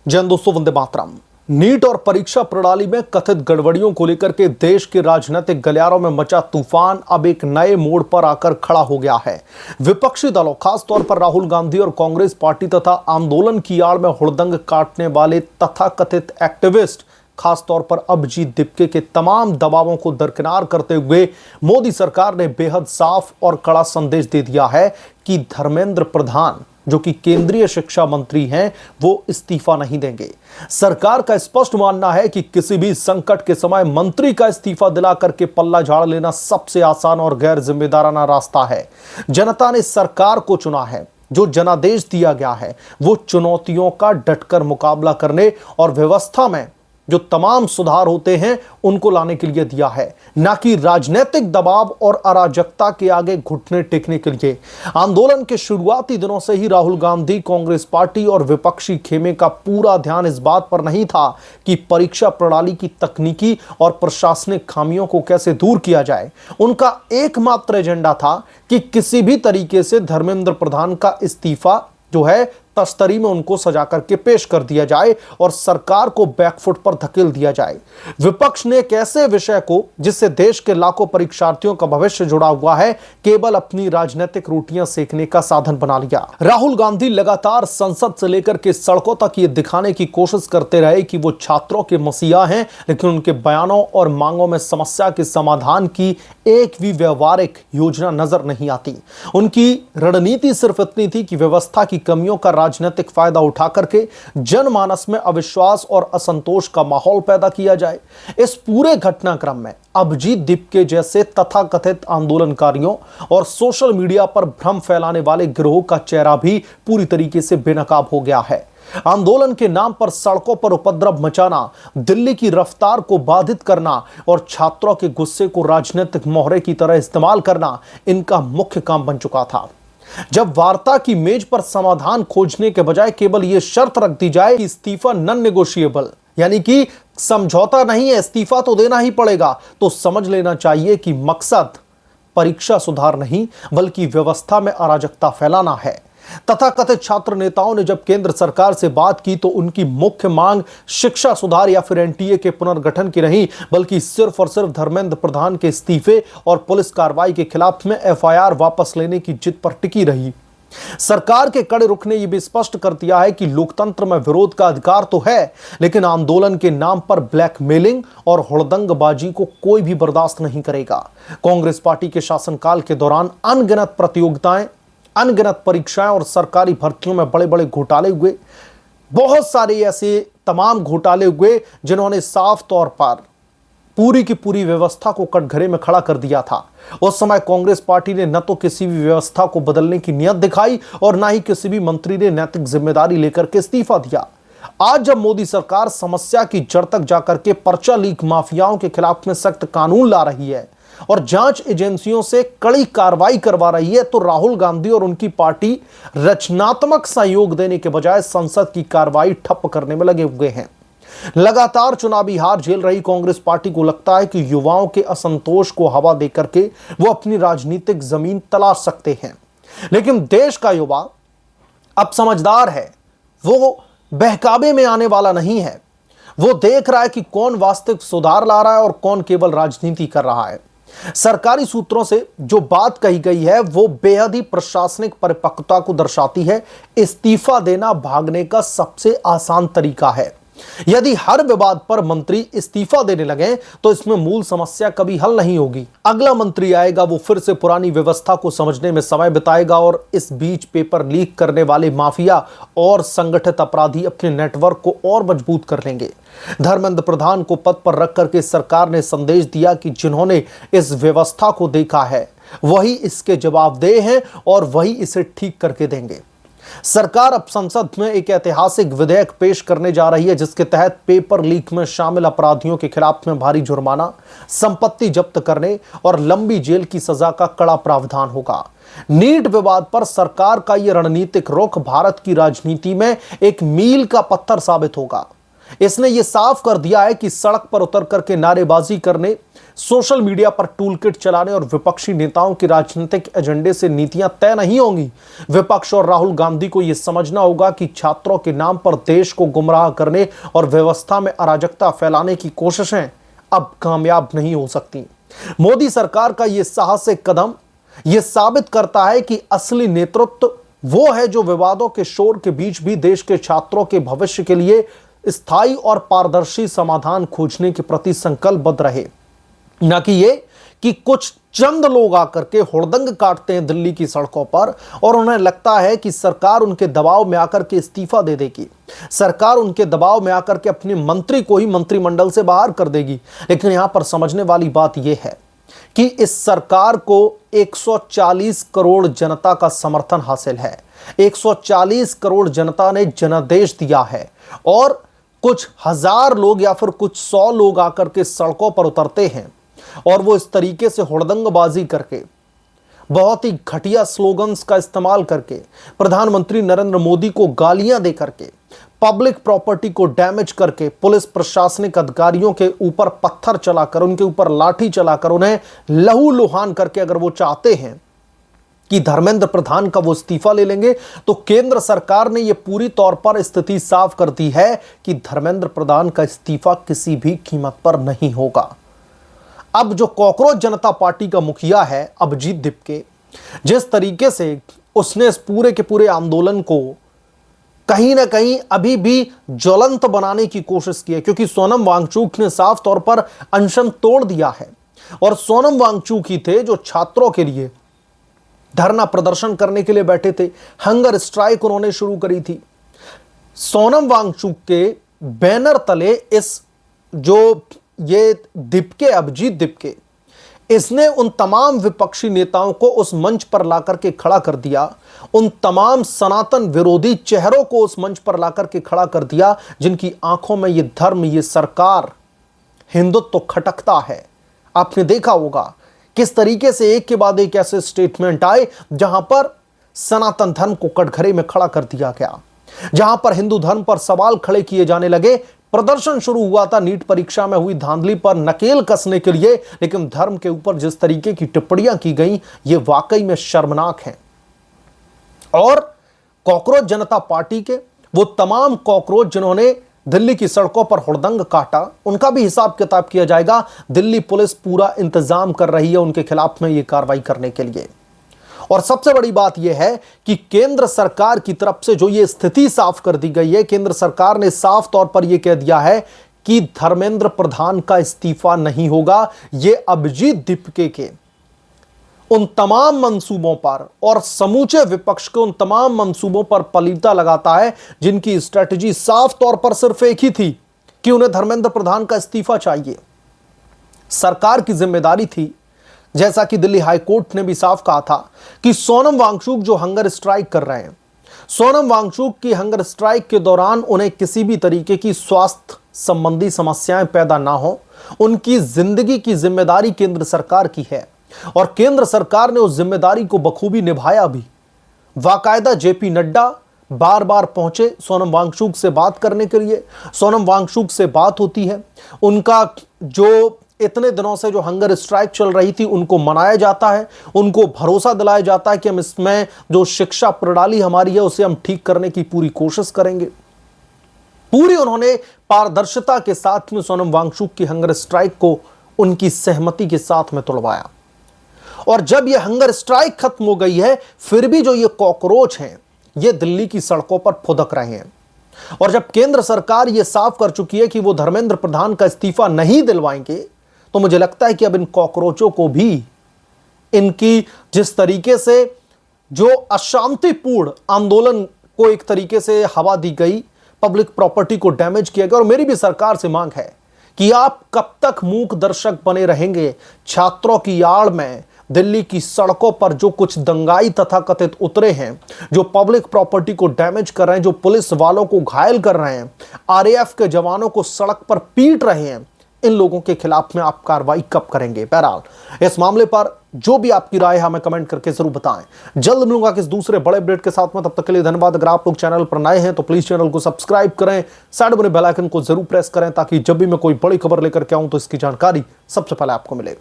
जय हिंद दोस्तों, वंदे मातरम। नीट और परीक्षा प्रणाली में कथित गड़बड़ियों को लेकर के देश के राजनीतिक गलियारों में मचा तूफान अब एक नए मोड़ पर आकर खड़ा हो गया है। विपक्षी दलों, खासतौर पर राहुल गांधी और कांग्रेस पार्टी तथा आंदोलन की आड़ में हुड़दंग काटने वाले तथाकथित एक्टिविस्ट, खासतौर पर अभिजीत दीपके के तमाम दबावों को दरकिनार करते हुए मोदी सरकार ने बेहद साफ और कड़ा संदेश दे दिया है कि धर्मेंद्र प्रधान, जो कि केंद्रीय शिक्षा मंत्री हैं, वो इस्तीफा नहीं देंगे। सरकार का स्पष्ट मानना है कि किसी भी संकट के समय मंत्री का इस्तीफा दिला करके पल्ला झाड़ लेना सबसे आसान और गैर जिम्मेदाराना रास्ता है। जनता ने सरकार को चुना है, जो जनादेश दिया गया है वो चुनौतियों का डटकर मुकाबला करने और व्यवस्था में जो तमाम सुधार होते हैं उनको लाने के लिए दिया है, ना कि राजनीतिक दबाव और अराजकता के आगे घुटने टेकने के लिए। आंदोलन के शुरुआती दिनों से ही राहुल गांधी, कांग्रेस पार्टी और विपक्षी खेमे का पूरा ध्यान इस बात पर नहीं था कि परीक्षा प्रणाली की तकनीकी और प्रशासनिक खामियों को कैसे दूर किया जाए। उनका एकमात्र एजेंडा था कि किसी भी तरीके से धर्मेंद्र प्रधान का इस्तीफा जो है तस्तरी में उनको सजा करके पेश कर दिया जाए और सरकार को बैकफुट पर धकेल दिया जाए। विपक्ष ने एक ऐसे विषय को, जिससे देश के लाखों परीक्षार्थियों का भविष्य जुड़ा हुआ है, केवल अपनी राजनीतिक रोटियां सेकने का साधन बना लिया। राहुल गांधी लगातार संसद से लेकर के सड़कों तक ये दिखाने की कोशिश करते रहे कि वो छात्रों के मसीहा हैं, लेकिन उनके बयानों और मांगों में समस्या के समाधान की एक भी व्यवहारिक योजना नजर नहीं आती। उनकी रणनीति सिर्फ इतनी थी कि व्यवस्था की कमियों का राजनीतिक फायदा उठा करके जनमानस में अविश्वास और असंतोष का माहौल पैदा किया जाए। इस पूरे घटनाक्रम में अभिजीत दीपके जैसे तथाकथित आंदोलनकारियों और सोशल मीडिया पर भ्रम फैलाने वाले गिरोह का चेहरा भी पूरी तरीके से बेनकाब हो गया है। आंदोलन के नाम पर सड़कों पर उपद्रव मचाना, दिल्ली की रफ्तार को बाधित करना और छात्रों के गुस्से को राजनीतिक मोहरे की तरह इस्तेमाल करना इनका मुख्य काम बन चुका था। जब वार्ता की मेज पर समाधान खोजने के बजाय केवल यह शर्त रख दी जाए कि इस्तीफा नॉन नेगोशिएबल, यानी कि समझौता नहीं है, इस्तीफा तो देना ही पड़ेगा, तो समझ लेना चाहिए कि मकसद परीक्षा सुधार नहीं बल्कि व्यवस्था में अराजकता फैलाना है। तथाकथित छात्र नेताओं ने जब केंद्र सरकार से बात की तो उनकी मुख्य मांग शिक्षा सुधार या फिर एनटीए के पुनर्गठन की नहीं, बल्कि सिर्फ और सिर्फ धर्मेंद्र प्रधान के इस्तीफे और पुलिस कार्रवाई के खिलाफ में एफआईआर वापस लेने की जिद पर टिकी रही। सरकार के कड़े रुख ने यह भी स्पष्ट कर दिया है कि लोकतंत्र में विरोध का अधिकार तो है, लेकिन आंदोलन के नाम पर ब्लैकमेलिंग और हुड़दंगबाजी को कोई भी बर्दाश्त नहीं करेगा। कांग्रेस पार्टी के शासनकाल के दौरान अनगिनत प्रतियोगिताएं, अनगिनत परीक्षाएं और सरकारी भर्तियों में बड़े बड़े घोटाले हुए। बहुत सारे ऐसे तमाम घोटाले हुए जिन्होंने साफ तौर पर पूरी की पूरी व्यवस्था को कटघरे में खड़ा कर दिया था। उस समय कांग्रेस पार्टी ने न तो किसी भी व्यवस्था को बदलने की नीयत दिखाई और ना ही किसी भी मंत्री ने नैतिक जिम्मेदारी लेकर के इस्तीफा दिया। आज जब मोदी सरकार समस्या की जड़ तक जाकर के पर्चा लीक माफियाओं के खिलाफ में सख्त कानून ला रही है और जांच एजेंसियों से कड़ी कार्रवाई करवा रही है, तो राहुल गांधी और उनकी पार्टी रचनात्मक सहयोग देने के बजाय संसद की कार्रवाई ठप्प करने में लगे हुए हैं। लगातार चुनावी हार झेल रही कांग्रेस पार्टी को लगता है कि युवाओं के असंतोष को हवा देकर के वो अपनी राजनीतिक जमीन तलाश सकते हैं, लेकिन देश का युवा अब समझदार है। वो बहकावे में आने वाला नहीं है। वो देख रहा है कि कौन वास्तविक सुधार ला रहा है और कौन केवल राजनीति कर रहा है। सरकारी सूत्रों से जो बात कही गई है वो बेहद ही प्रशासनिक परिपक्वता को दर्शाती है। इस्तीफा देना भागने का सबसे आसान तरीका है। यदि हर विवाद पर मंत्री इस्तीफा देने लगे तो इसमें मूल समस्या कभी हल नहीं होगी। अगला मंत्री आएगा, वो फिर से पुरानी व्यवस्था को समझने में समय बिताएगा और इस बीच पेपर लीक करने वाले माफिया और संगठित अपराधी अपने नेटवर्क को और मजबूत कर लेंगे। धर्मेंद्र प्रधान को पद पर रख करके सरकार ने संदेश दिया कि जिन्होंने इस व्यवस्था को देखा है वही इसके जवाबदेह हैं और वही इसे ठीक करके देंगे। सरकार अब संसद में एक ऐतिहासिक विधेयक पेश करने जा रही है, जिसके तहत पेपर लीक में शामिल अपराधियों के खिलाफ में भारी जुर्माना, संपत्ति जब्त करने और लंबी जेल की सजा का कड़ा प्रावधान होगा। नीट विवाद पर सरकार का यह रणनीतिक रुख भारत की राजनीति में एक मील का पत्थर साबित होगा। इसने यह साफ कर दिया है कि सड़क पर उतर करके नारेबाजी करने, सोशल मीडिया पर टूलकिट चलाने और विपक्षी नेताओं के राजनीतिक एजेंडे से नीतियां तय नहीं होंगी। विपक्ष और राहुल गांधी को यह समझना होगा कि छात्रों के नाम पर देश को गुमराह करने और व्यवस्था में अराजकता फैलाने की कोशिशें अब कामयाब नहीं हो सकती। मोदी सरकार का यह साहसिक कदम यह साबित करता है कि असली नेतृत्व वो है जो विवादों के शोर के बीच भी देश के छात्रों के भविष्य के लिए स्थायी और पारदर्शी समाधान खोजने के प्रति संकल्पबद्ध रहे, न कि ये कि कुछ चंद लोग आकर के हुड़दंग काटते हैं दिल्ली की सड़कों पर और उन्हें लगता है कि सरकार उनके दबाव में आकर के इस्तीफा दे देगी, सरकार उनके दबाव में आकर के अपने मंत्री को ही मंत्रिमंडल से बाहर कर देगी। लेकिन यहां पर समझने वाली बात यह है कि इस सरकार को 140 करोड़ जनता का समर्थन हासिल है। 140 करोड़ जनता ने जनादेश दिया है और कुछ हजार लोग या फिर कुछ 100 लोग आकर के सड़कों पर उतरते हैं और वो इस तरीके से हुड़दंगबाजी करके, बहुत ही घटिया स्लोगन्स का इस्तेमाल करके, प्रधानमंत्री नरेंद्र मोदी को गालियां दे करके, पब्लिक प्रॉपर्टी को डैमेज करके, पुलिस प्रशासनिक अधिकारियों के ऊपर पत्थर चलाकर, उनके ऊपर लाठी चलाकर, उन्हें लहूलुहान करके अगर वो चाहते हैं कि धर्मेंद्र प्रधान का वो इस्तीफा ले लेंगे, तो केंद्र सरकार ने ये पूरी तौर पर स्थिति साफ कर दी है कि धर्मेंद्र प्रधान का इस्तीफा किसी भी कीमत पर नहीं होगा। अब जो कॉकरोच जनता पार्टी का मुखिया है अभिजीत दिपके, जिस तरीके से उसने इस पूरे के पूरे आंदोलन को कहीं ना कहीं अभी भी ज्वलंत बनाने की कोशिश की है, क्योंकि सोनम वांगचुक ने साफ तौर पर अनशन तोड़ दिया है और सोनम वांगचुक ही थे जो छात्रों के लिए धरना प्रदर्शन करने के लिए बैठे थे। हंगर स्ट्राइक उन्होंने शुरू करी थी। सोनम वांगचुक के बैनर तले इस जो ये दिपके, अभिजीत दिपके, इसने उन तमाम विपक्षी नेताओं को उस मंच पर लाकर के खड़ा कर दिया, उन तमाम सनातन विरोधी चेहरों को उस मंच पर लाकर के खड़ा कर दिया जिनकी आंखों में ये धर्म, ये सरकार, हिंदुत्व तो खटकता है। आपने देखा होगा किस तरीके से एक के बाद एक ऐसे स्टेटमेंट आए जहां पर सनातन धर्म को कटघरे में खड़ा कर दिया गया, जहां पर हिंदू धर्म पर सवाल खड़े किए जाने लगे। प्रदर्शन शुरू हुआ था नीट परीक्षा में हुई धांधली पर नकेल कसने के लिए, लेकिन धर्म के ऊपर जिस तरीके की टिप्पणियां की गई ये वाकई में शर्मनाक है। और कॉकरोच जनता पार्टी के वो तमाम कॉकरोच जिन्होंने दिल्ली की सड़कों पर हुड़दंग काटा, उनका भी हिसाब किताब किया जाएगा। दिल्ली पुलिस पूरा इंतजाम कर रही है उनके खिलाफ में ये कार्रवाई करने के लिए। और सबसे बड़ी बात यह है कि केंद्र सरकार की तरफ से जो ये स्थिति साफ कर दी गई है, केंद्र सरकार ने साफ तौर पर यह कह दिया है कि धर्मेंद्र प्रधान का इस्तीफा नहीं होगा। ये अभिजीत दिपके के उन तमाम मंसूबों पर और समूचे विपक्ष के उन तमाम मंसूबों पर पलीता लगाता है जिनकी स्ट्रेटजी साफ तौर पर सिर्फ एक ही थी कि उन्हें धर्मेंद्र प्रधान का इस्तीफा चाहिए। सरकार की जिम्मेदारी थी, जैसा कि दिल्ली हाईकोर्ट ने भी साफ कहा था, कि सोनम वांगचुक जो हंगर स्ट्राइक कर रहे हैं, सोनम वांगचुक की हंगर स्ट्राइक के दौरान उन्हें किसी भी तरीके की स्वास्थ्य संबंधी समस्याएं पैदा ना हो, उनकी जिंदगी की जिम्मेदारी केंद्र सरकार की है और केंद्र सरकार ने उस जिम्मेदारी को बखूबी निभाया भी। बाकायदा जेपी नड्डा बार बार पहुंचे सोनम वांगचुक से बात करने के लिए, सोनम वांगचुक से बात होती है, उनका जो इतने दिनों से जो हंगर स्ट्राइक चल रही थी उनको मनाया जाता है, उनको भरोसा दिलाया जाता है कि हम इसमें जो शिक्षा प्रणाली हमारी है उसे हम ठीक करने की पूरी कोशिश करेंगे। पूरी उन्होंने पारदर्शिता के साथ में सोनम वांगचुक की हंगर स्ट्राइक को उनकी सहमति के साथ में तोड़वाया। और जब यह हंगर स्ट्राइक खत्म हो गई है, फिर भी जो ये कॉकरोच हैं ये दिल्ली की सड़कों पर फुदक रहे हैं। और जब केंद्र सरकार ये साफ कर चुकी है कि वो धर्मेंद्र प्रधान का इस्तीफा नहीं दिलवाएंगे, तो मुझे लगता है कि अब इन कॉकरोचों को भी इनकी जिस तरीके से जो अशांतिपूर्ण आंदोलन को एक तरीके से हवा दी गई, पब्लिक प्रॉपर्टी को डैमेज किया गया। और मेरी भी सरकार से मांग है कि आप कब तक मूक दर्शक बने रहेंगे। छात्रों की आड़ में दिल्ली की सड़कों पर जो कुछ दंगाई तथाकथित उतरे हैं, जो पब्लिक प्रॉपर्टी को डैमेज कर रहे हैं, जो पुलिस वालों को घायल कर रहे हैं, आरएएफ के जवानों को सड़क पर पीट रहे हैं, इन लोगों के खिलाफ में आप कार्रवाई कब करेंगे? बहरहाल इस मामले पर जो भी आपकी राय है हमें कमेंट करके जरूर बताएं। जल्द मिलूंगा किस दूसरे बड़े अपडेट के साथ में, तब तक के लिए धन्यवाद। अगर आप लोग चैनल पर नए हैं तो प्लीज चैनल को सब्सक्राइब करें, साइड बने बेल आइकन को जरूर प्रेस करें ताकि जब भी मैं कोई बड़ी खबर लेकर के आऊं तो इसकी जानकारी सबसे पहले आपको मिले।